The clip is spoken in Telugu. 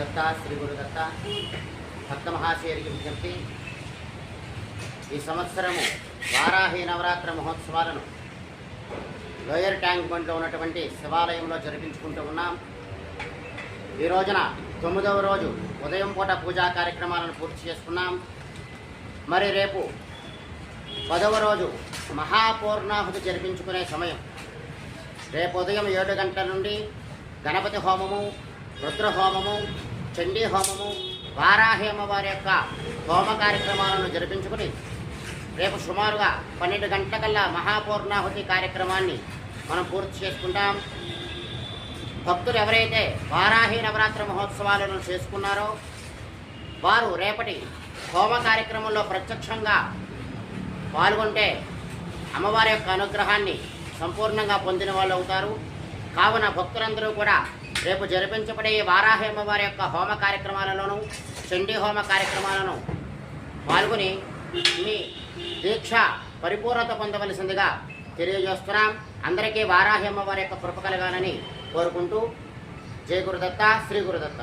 గురుదత్త శ్రీ గురుదత్త భక్త మహాశయుడికి విజ్ఞప్తి. ఈ సంవత్సరము వారాహి నవరాత్రి మహోత్సవాలను లోయర్ ట్యాంక్ బండ్లో ఉన్నటువంటి శివాలయంలో జరిపించుకుంటూ ఉన్నాం. ఈ రోజున 9వ రోజు ఉదయం పూట పూజా కార్యక్రమాలను పూర్తి చేసుకున్నాం. మరి రేపు 10వ రోజు మహాపూర్ణాహుతి జరిపించుకునే సమయం. రేపు ఉదయం 7 గంటల నుండి గణపతి హోమము, రుద్ర హోమము, చండీ హోమము, వారాహి అమ్మవారి యొక్క హోమ కార్యక్రమాలను జరిపించుకుని రేపు సుమారుగా 12 గంటలకల్లా మహాపూర్ణాహుతి కార్యక్రమాన్ని మనం పూర్తి చేసుకుంటాం. భక్తులు ఎవరైతే వారాహి నవరాత్రి మహోత్సవాలను చేసుకున్నారో వారు రేపటి హోమ కార్యక్రమంలో ప్రత్యక్షంగా పాల్గొంటే అమ్మవారి యొక్క అనుగ్రహాన్ని సంపూర్ణంగా పొందిన వాళ్ళు అవుతారు. కావున భక్తులందరూ కూడా రేపు జరిపించబడే ఈ వారాహి అమ్మవారి యొక్క హోమ కార్యక్రమాలలోనూ చండీ హోమ కార్యక్రమాలను పాల్గొని మీ దీక్ష పరిపూర్ణత పొందవలసిందిగా తెలియజేస్తున్నాం. అందరికీ వారాహి అమ్మవారి యొక్క కృప కలగాలని కోరుకుంటూ జై గురుదత్త శ్రీ గురుదత్త.